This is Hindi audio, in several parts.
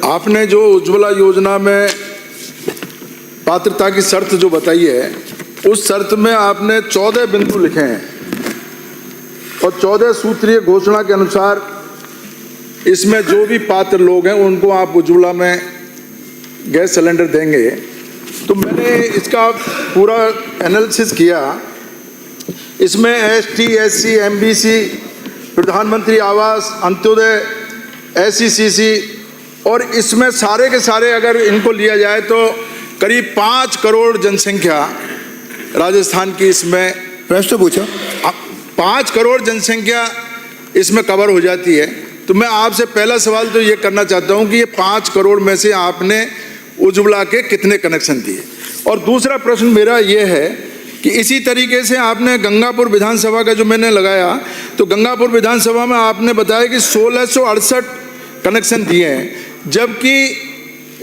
आपने जो उज्ज्वला योजना में पात्रता की शर्त जो बताई है, उस शर्त में आपने 14 बिंदु लिखे हैं और 14 सूत्रीय घोषणा के अनुसार इसमें जो भी पात्र लोग हैं उनको आप उज्ज्वला में गैस सिलेंडर देंगे। तो मैंने इसका पूरा एनालिसिस किया। इसमें एसटी, एससी, एमबीसी, प्रधानमंत्री आवास, अंत्योदय, एससीसीसी और इसमें सारे के सारे अगर इनको लिया जाए तो करीब 5 करोड़ जनसंख्या राजस्थान की इसमें प्रश्न पूछो। 5 करोड़ जनसंख्या इसमें कवर हो जाती है। तो मैं आपसे पहला सवाल तो ये करना चाहता हूँ कि ये 5 करोड़ में से आपने उज्ज्वला के कितने कनेक्शन दिए। और दूसरा प्रश्न मेरा ये है कि इसी तरीके से आपने गंगापुर विधानसभा का जो मैंने लगाया, तो गंगापुर विधानसभा में आपने बताया कि 1668 कनेक्शन दिए हैं, जबकि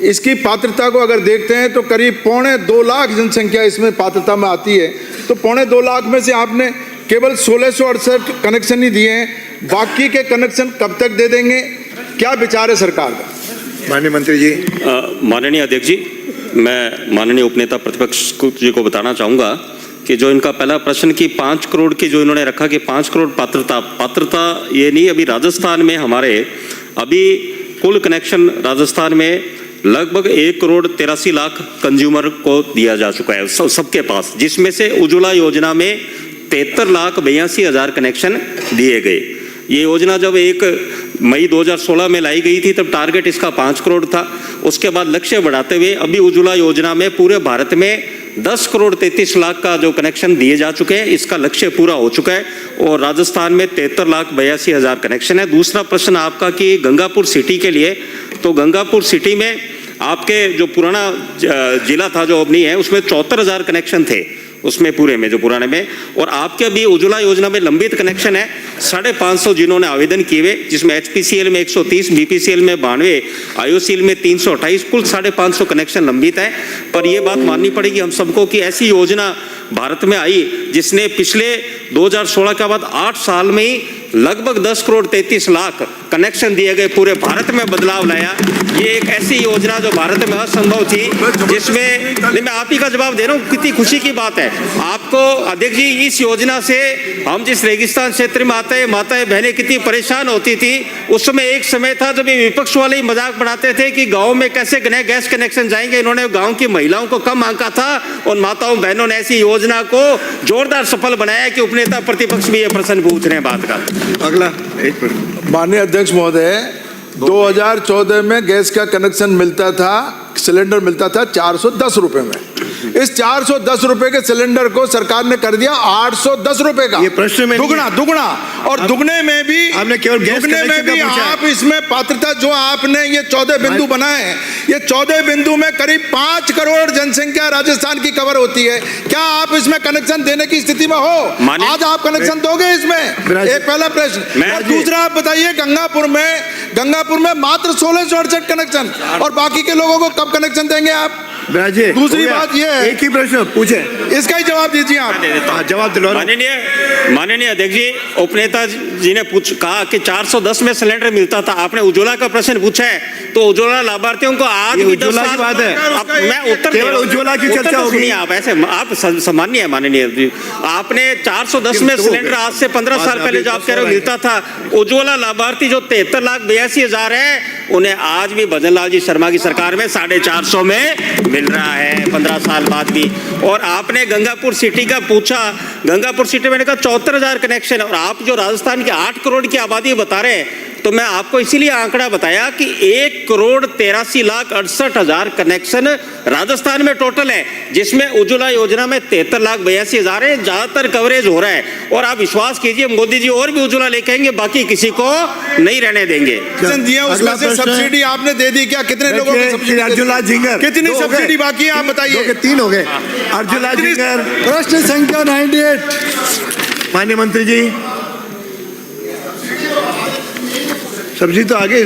इसकी पात्रता को अगर देखते हैं तो करीब 2.25 लाख जनसंख्या इसमें पात्रता में आती है। तो 2.25 लाख में से आपने केवल 1668 कनेक्शन ही दिए हैं। बाकी के कनेक्शन कब तक दे देंगे, क्या विचार है सरकार का? माननीय मंत्री जी। माननीय अध्यक्ष जी, मैं माननीय उपनेता प्रतिपक्ष जी को बताना चाहूँगा कि जो इनका पहला प्रश्न कि 5 करोड़ की जो इन्होंने रखा कि 5 करोड़ पात्रता ये नहीं, अभी राजस्थान में हमारे अभी कुल कनेक्शन राजस्थान में लगभग 1 करोड़ 83 लाख कंज्यूमर को दिया जा चुका है सबके पास, जिसमें से उज्ज्वला योजना में 73,82,000 कनेक्शन दिए गए। ये योजना जब 1 मई 2016 में लाई गई थी तब टारगेट इसका 5 करोड़ था। उसके बाद लक्ष्य बढ़ाते हुए अभी उज्ज्वला योजना में पूरे भारत में 10 करोड़ 33 लाख का जो कनेक्शन दिए जा चुके हैं, इसका लक्ष्य पूरा हो चुका है और राजस्थान में 73,82,000 कनेक्शन है। दूसरा प्रश्न आपका कि गंगापुर सिटी के लिए, तो गंगापुर सिटी में आपके जो पुराना जिला था जो अब नहीं है, उसमें 74,000 कनेक्शन थे उसमें पूरे में जो पुराने में, और आपके अभी उज्ज्वला योजना में लंबित कनेक्शन है 550 जिन्होंने आवेदन किए हुए, जिसमें एचपीसीएल में 130, बीपीसीएल में 92, आईओसीएल में 328, कुल 550 कनेक्शन लंबित है। पर यह बात माननी पड़ेगी हम सबको कि ऐसी योजना भारत में आई जिसने पिछले 2016 के बाद 8 साल में ही लगभग 10 करोड़ 33 लाख कनेक्शन दिए गए, पूरे भारत में बदलाव लाया। ये एक ऐसी योजना जो भारत में असंभव थी, जिसमें मैं आप ही का जवाब दे रहा हूँ, कितनी खुशी की बात है आपको अध्यक्ष जी। इस योजना से हम जिस रेगिस्तान क्षेत्र में आते हैं, माताएं बहनें कितनी परेशान होती थी। उस समय एक समय था जब ये विपक्ष वाले ही मजाक बनाते थे कि गाँव में कैसे गैस कनेक्शन जाएंगे। इन्होंने गाँव की महिलाओं को कम आंका था और माताओं बहनों ने ऐसी योजना को जोरदार सफल बनाया कि उपनेता प्रतिपक्ष भी ये प्रश्न पूछ रहे हैं बात का। अगला माननीय अध्यक्ष महोदय, 2014 में गैस का कनेक्शन मिलता था, सिलेंडर मिलता था 410 रुपए में। इस 410 रुपए के सिलेंडर को सरकार ने कर दिया 810 रुपए का। ये प्रश्न में दुगना और दुगने में भी आपने केवल गैस दुगने में भी आप इसमें पात्रता जो आपने ये 14 बिंदु बनाए हैं, ये 14 बिंदु में करीब 5 करोड़ जनसंख्या राजस्थान की कवर होती है। क्या आप इसमें कनेक्शन देने की स्थिति में हो? आज आप कनेक्शन दोगे इसमें? एक पहला प्रश्न। और दूसरा आप बताइए, गंगापुर में मात्र 1668 कनेक्शन, और बाकी के लोगों को कब कनेक्शन देंगे आप? दूसरी बात ये है, एक ही प्रश्न पूछे, इसका ही जवाब दीजिए आप। जवाब दिलवा। माननीय अध्यक्ष जी, उपनेता जी ने कहा कि 410 में सिलेंडर मिलता था। आपने उज्ज्वला का प्रश्न पूछा है, तो उज्ज्वला लाभार्थियों को आज भी 10 साल बात है। मैं उत्तर केवल उज्ज्वला की चर्चा होगी। आप ऐसे आप सामान्य है माननीय जी। आपने 410 में सिलेंडर आज से 15 साल पहले जो आप कह रहे हो मिलता था, उज्ज्वला लाभार्थी जो 73,82,000 है, उन्हें आज भी भजन लाल जी शर्मा की सरकार में 450 में मिल रहा है 15 साल बाद भी। और आपने गंगापुर सिटी का पूछा, गंगापुर सिटी में 74,000 कनेक्शन, और आप जो राजस्थान की 8 करोड़ की आबादी बता रहे हैं, तो मैं आपको इसीलिए आंकड़ा बताया कि 1 करोड़ 83,68,000 कनेक्शन राजस्थान में टोटल है, जिसमें उज्ज्वला योजना में 73,82,000 है। ज्यादातर कवरेज हो रहा है और आप विश्वास कीजिए मोदी जी और भी उज्ज्वला लेके आएंगे, बाकी किसी को नहीं रहने देंगे। उसमें से सब्सिडी आपने दे दी क्या? कितने लोगों को सब्सिडी? अर्जुला झिंगर, कितनी सब्सिडी बाकी है आप बताइए? 3 हो गए। अर्जुला झिंगर, प्रश्न संख्या 98। माननीय मंत्री जी, सब्जी तो आगे